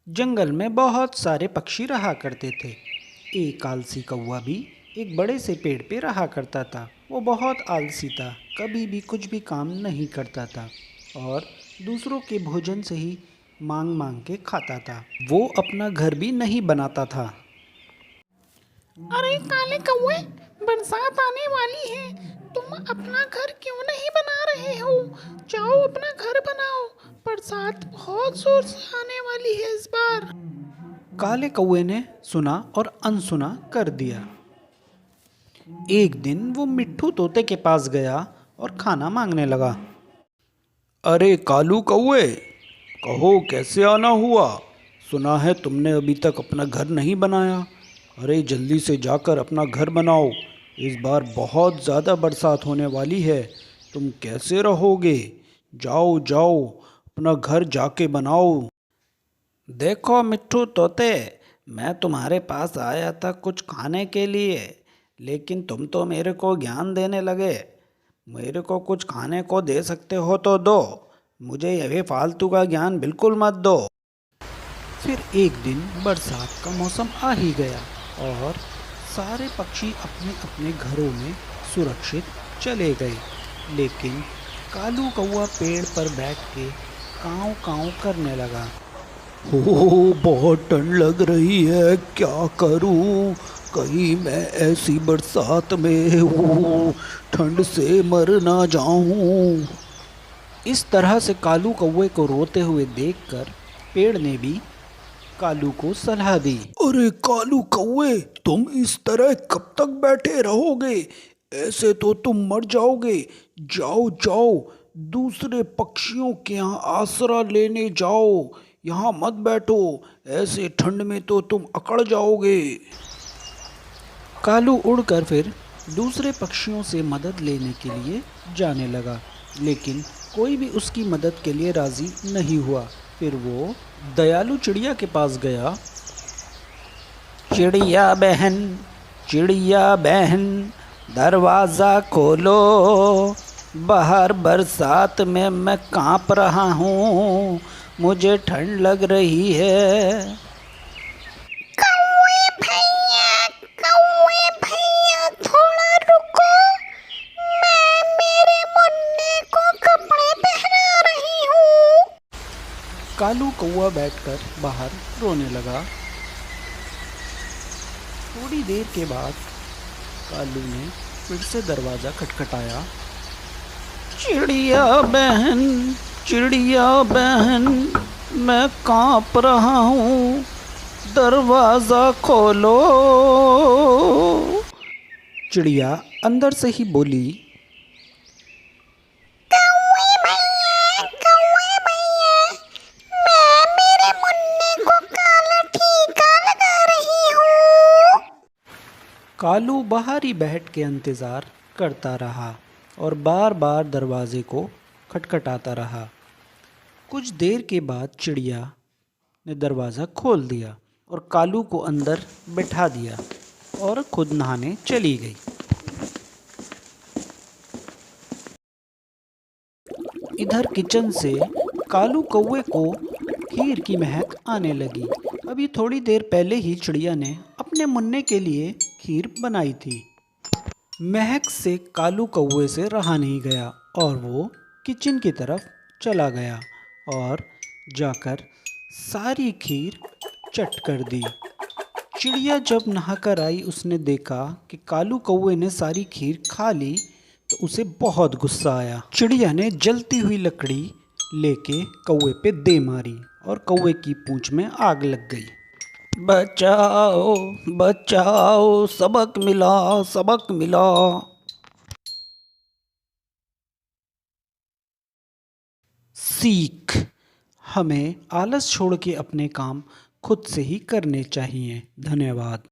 जंगल में बहुत सारे पक्षी रहा करते थे। एक आलसी कौवा भी एक बड़े से पेड़ पे रहा करता था। वो बहुत आलसी था, कभी भी कुछ भी काम नहीं करता था और दूसरों के भोजन से ही मांग मांग के खाता था। वो अपना घर भी नहीं बनाता था। अरे काले कौवे, बरसात आने वाली है। तुम अपना घर क्यों नहीं बना रहे हो? जाओ अपना घर बनाओ। बरसात बहुत जोर से आने वाली है इस बार। काले कौवे ने सुना और अनसुना कर दिया। एक दिन वो मिट्ठू तोते के पास गया और खाना मांगने लगा। अरे कालू कौवे, कहो कैसे आना हुआ? सुना है तुमने अभी तक अपना घर नहीं बनाया। अरे जल्दी से जाकर अपना घर बनाओ, इस बार बहुत ज़्यादा बरसात होने वाली है। तुम कैसे रहोगे? जाओ जाओ, अपना घर जाके बनाओ। देखो मिट्ठू तोते, मैं तुम्हारे पास आया था कुछ खाने के लिए, लेकिन तुम तो मेरे को ज्ञान देने लगे। मेरे को कुछ खाने को दे सकते हो तो दो, मुझे ये फालतू का ज्ञान बिल्कुल मत दो। फिर एक दिन बरसात का मौसम आ ही गया और सारे पक्षी अपने अपने घरों में सुरक्षित चले गए। लेकिन कालू कौवा पेड़ पर बैठ के काँव काँव करने लगा। हो, बहुत ठंड लग रही है, क्या करूं? कहीं मैं ऐसी बरसात में ठंड से मर ना जाऊं। इस तरह से कालू कौवे को रोते हुए देखकर पेड़ ने भी कालू को सलाह दी। अरे कालू कौवे, तुम इस तरह कब तक बैठे रहोगे? ऐसे तो तुम मर जाओगे। जाओ जाओ, दूसरे पक्षियों के यहाँ आसरा लेने जाओ, यहाँ मत बैठो। ऐसे ठंड में तो तुम अकड़ जाओगे। कालू उड़कर फिर दूसरे पक्षियों से मदद लेने के लिए जाने लगा, लेकिन कोई भी उसकी मदद के लिए राजी नहीं हुआ। फिर वो दयालु चिड़िया के पास गया। चिड़िया बहन, दरवाज़ा खोलो, बाहर बरसात में मैं कांप रहा हूँ, मुझे ठंड लग रही है। कौवे भैया थोड़ा रुको। मैं मेरे मुन्ने को कपड़े पहना रही हूँ। कालू कौवा बैठकर बाहर रोने लगा। थोड़ी देर के बाद कालू ने फिर से दरवाज़ा खटखटाया। चिड़िया बहन, मैं कांप रहा हूँ, दरवाज़ा खोलो। चिड़िया अंदर से ही बोली। कौवे भैया, मैं मेरे मुन्ने को काला टीका लगा रही हूँ। कालू बाहर ही बैठ के इंतज़ार करता रहा और बार बार दरवाजे को खटखटाता रहा। कुछ देर के बाद चिड़िया ने दरवाज़ा खोल दिया और कालू को अंदर बिठा दिया और खुद नहाने चली गई। इधर किचन से कालू कौवे को खीर की महक आने लगी। अभी थोड़ी देर पहले ही चिड़िया ने अपने मुन्ने के लिए खीर बनाई थी। महक से कालू कौवे से रहा नहीं गया और वो किचन की तरफ चला गया और जाकर सारी खीर चट कर दी। चिड़िया जब नहाकर आई, उसने देखा कि कालू कौवे ने सारी खीर खा ली, तो उसे बहुत गुस्सा आया। चिड़िया ने जलती हुई लकड़ी लेके कौवे पे दे मारी और कौवे की पूंछ में आग लग गई। बचाओ बचाओ, सबक मिला सबक मिला। सीख, हमें आलस छोड़ के अपने काम खुद से ही करने चाहिए। धन्यवाद।